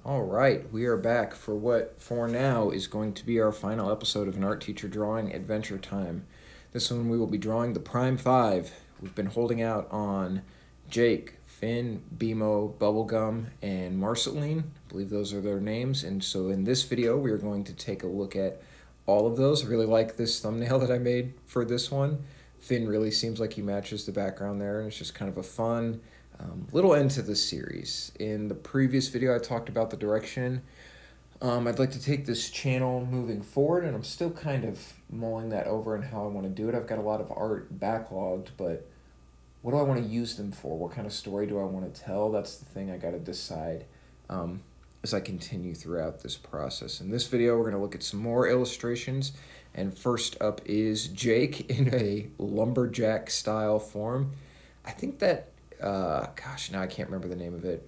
All right, we are back for what for now is going to be our final episode of an art teacher drawing adventure time. This one we will be drawing the PRIME-5. We've been holding out on Jake, Finn, Bimo, Bubblegum, and Marceline. I believe those are their names. And so in this video, we are going to take a look at all of those. I really like this thumbnail that I made for this one. Finn really seems like he matches the background there, and it's just kind of a fun little end to the series. In the previous video, I talked about the direction I'd like to take this channel moving forward, and I'm still kind of mulling that over and how I want to do it. I've got a lot of art backlogged, but what do I want to use them for? What kind of story do I want to tell? That's the thing I got to decide as I continue throughout this process. In this video, we're going to look at some more illustrations, and first up is Jake in a lumberjack style form. I think that gosh, now I can't remember the name of it.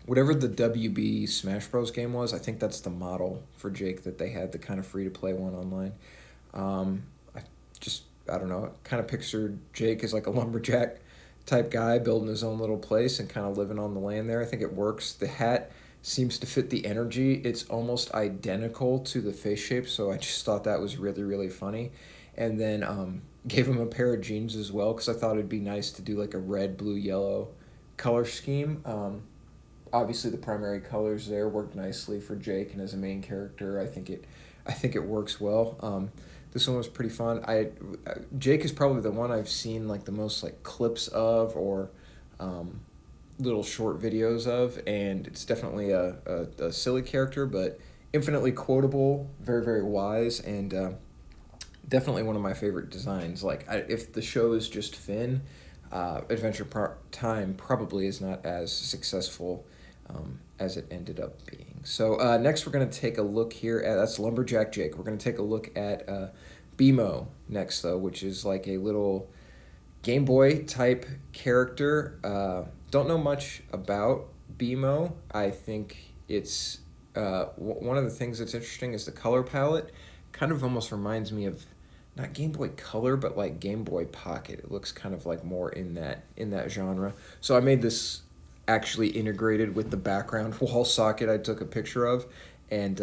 Whatever the WB Smash Bros. Game was, I think that's the model for Jake that they had, the kind of free-to-play one online. I don't know, kind of pictured Jake as like a lumberjack type guy building his own little place and kind of living on the land there. I think it works. The hat seems to fit the energy. It's almost identical to the face shape, so I just thought that was really, really funny. And then gave him a pair of jeans as well because I thought it'd be nice to do like a red, blue, yellow color scheme. Obviously, the primary colors there worked nicely for Jake, and as a main character, I think it works well. This one was pretty fun. Jake is probably the one I've seen like the most like clips of or little short videos of, and it's definitely a silly character, but infinitely quotable, very, very wise, and definitely one of my favorite designs. Like, if the show is just Finn, Adventure Time probably is not as successful as it ended up being. So next we're going to take a look here at, that's Lumberjack Jake. We're going to take a look at Bimo next, though, which is like a little Game Boy type character. Don't know much about Bimo. I think it's one of the things that's interesting is the color palette. Kind of almost reminds me of not Game Boy Color, but like Game Boy Pocket. It looks kind of like more in that genre. So I made this actually integrated with the background wall socket I took a picture of, and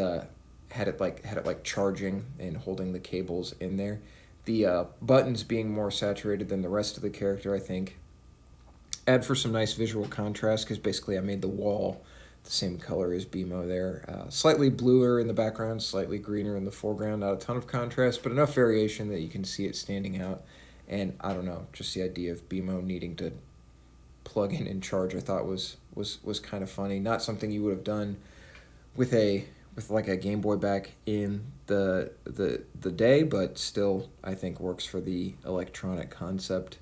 had it like charging and holding the cables in there. The buttons being more saturated than the rest of the character, I think, add for some nice visual contrast, because basically I made the wall the same color as Bimo there. Slightly bluer in the background, slightly greener in the foreground. Not a ton of contrast, but enough variation that you can see it standing out. And I don't know, just the idea of Bimo needing to plug in and charge, I thought was kind of funny. Not something you would have done with like a Game Boy back in the day, but still I think works for the electronic concept.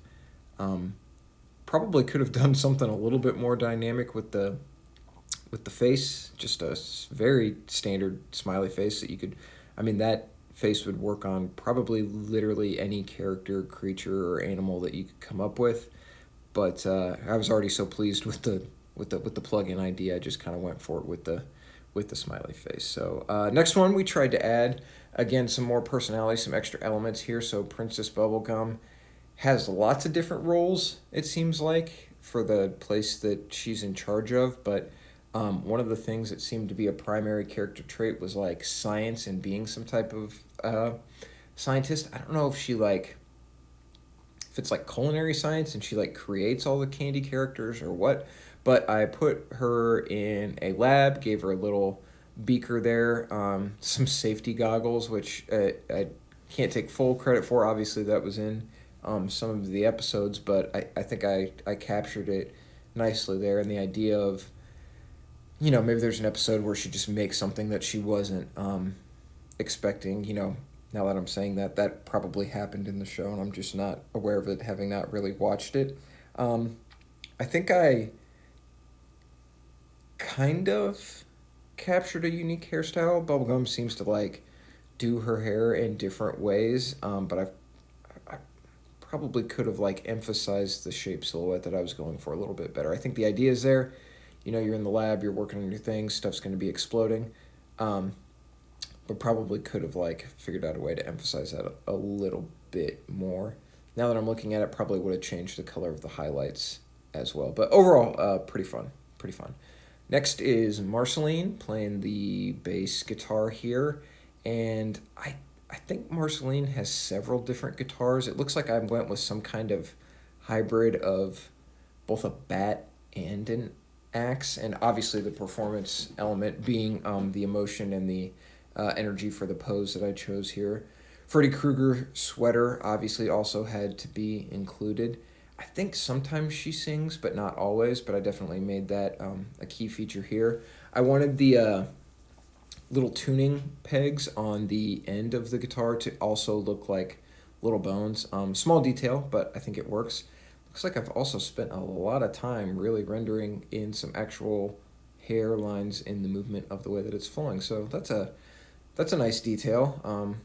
Probably could have done something a little bit more dynamic with the face, just a very standard smiley face that you could, I mean, that face would work on probably literally any character, creature, or animal that you could come up with. But I was already so pleased with the plug-in idea, I just kind of went for it with the smiley face. So next one, we tried to add, again, some more personality, some extra elements here. So Princess Bubblegum has lots of different roles, it seems like, for the place that she's in charge of, but one of the things that seemed to be a primary character trait was like science and being some type of scientist. I don't know if it's like culinary science and she like creates all the candy characters or what, but I put her in a lab, gave her a little beaker there, some safety goggles, which I can't take full credit for. Obviously that was in some of the episodes, but I think I captured it nicely there, and the idea of, you know, maybe there's an episode where she just makes something that she wasn't expecting. You know, now that I'm saying that, that probably happened in the show, and I'm just not aware of it, having not really watched it. I think I kind of captured a unique hairstyle. Bubblegum seems to like do her hair in different ways, but I probably could have like emphasized the shape silhouette that I was going for a little bit better. I think the idea is there. You know, you're in the lab, you're working on your things, stuff's going to be exploding. But probably could have like figured out a way to emphasize that a little bit more. Now that I'm looking at it, probably would have changed the color of the highlights as well. But overall, pretty fun, pretty fun. Next is Marceline playing the bass guitar here, and I think Marceline has several different guitars. It looks like I went with some kind of hybrid of both a bat and an axe, and obviously the performance element being the emotion and the energy for the pose that I chose here. Freddy Krueger sweater obviously also had to be included. I think sometimes she sings, but not always, but I definitely made that a key feature here. I wanted the little tuning pegs on the end of the guitar to also look like little bones. Small detail, but I think it works. Looks like I've also spent a lot of time really rendering in some actual hair lines in the movement of the way that it's flowing. So that's a nice detail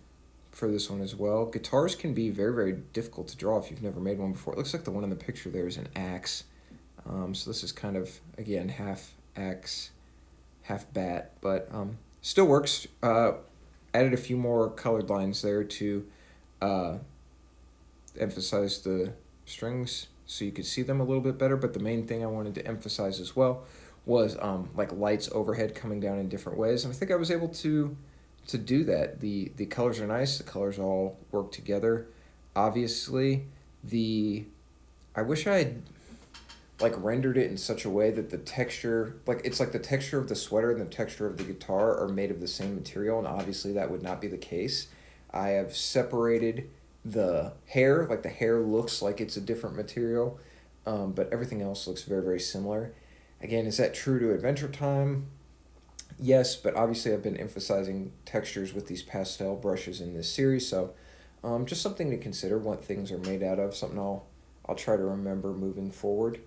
for this one as well. Guitars can be very, very difficult to draw if you've never made one before. It looks like the one in the picture there is an axe. So this is kind of, again, half axe, half bat, but still works. Added a few more colored lines there to emphasize the strings so you could see them a little bit better, but the main thing I wanted to emphasize as well was like lights overhead coming down in different ways, and I think I was able to do that. The colors are nice, the colors all work together. Obviously, I wish I had like rendered it in such a way that the texture, like it's like the texture of the sweater and the texture of the guitar are made of the same material, and obviously that would not be the case. I have separated the hair, like the hair looks like it's a different material, but everything else looks very, very similar. Again, is that true to Adventure Time? Yes, but obviously I've been emphasizing textures with these pastel brushes in this series, so just something to consider what things are made out of, something I'll try to remember moving forward.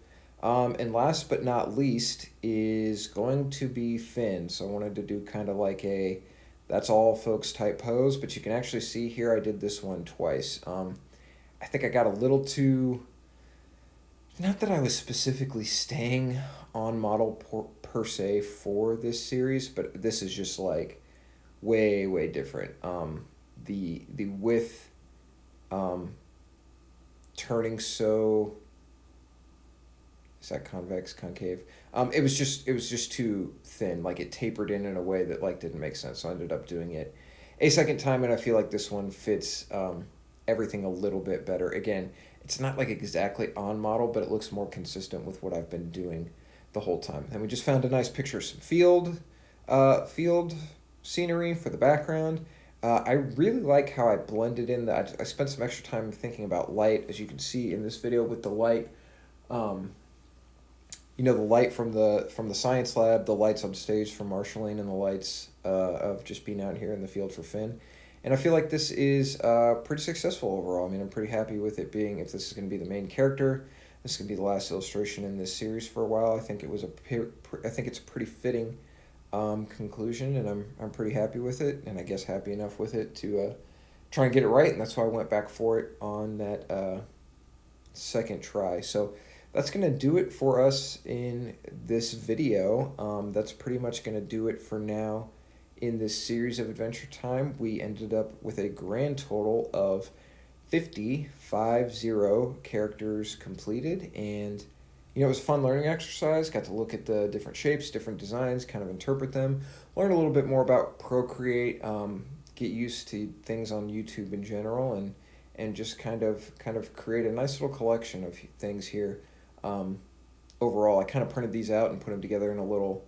And last but not least is going to be Finn. So I wanted to do kind of like a that's all folks type pose, but you can actually see here I did this one twice. I think I got a little too, not that I was specifically staying on model per se for this series, but this is just like way, way different. The width turning so, is that convex, concave? It was just too thin. Like it tapered in a way that like didn't make sense. So I ended up doing it a second time, and I feel like this one fits everything a little bit better. Again, it's not like exactly on model, but it looks more consistent with what I've been doing the whole time. And we just found a nice picture of some field scenery for the background. I really like how I blended in that. I spent some extra time thinking about light, as you can see in this video with the light. You know, the light from the science lab, the lights on stage from Marceline, and the lights of just being out here in the field for Finn. And I feel like this is pretty successful overall. I mean, I'm pretty happy with it being, if this is going to be the main character, this is going to be the last illustration in this series for a while. I think it's a pretty fitting conclusion, and I'm pretty happy with it, and I guess happy enough with it to try and get it right, and that's why I went back for it on that second try. So that's going to do it for us in this video. That's pretty much going to do it for now in this series of Adventure Time. We ended up with a grand total of 50 characters completed, and you know, it was a fun learning exercise. Got to look at the different shapes, different designs, kind of interpret them, learn a little bit more about Procreate, get used to things on YouTube in general, and just kind of create a nice little collection of things here. Overall, I kind of printed these out and put them together in a little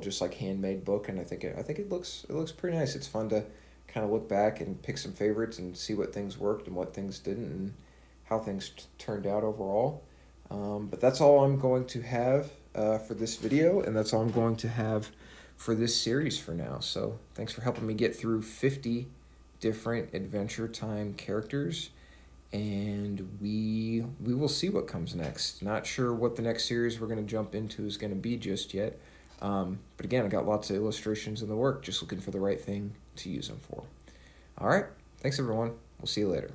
just like handmade book, and I think it looks pretty nice. It's fun to kind of look back and pick some favorites and see what things worked and what things didn't, and how things turned out overall. But that's all I'm going to have for this video, and that's all I'm going to have for this series for now. So thanks for helping me get through 50 different Adventure Time characters, and we will see what comes next. Not sure what the next series we're going to jump into is going to be just yet. But again, I got lots of illustrations in the work, just looking for the right thing to use them for. All right, thanks everyone. We'll see you later.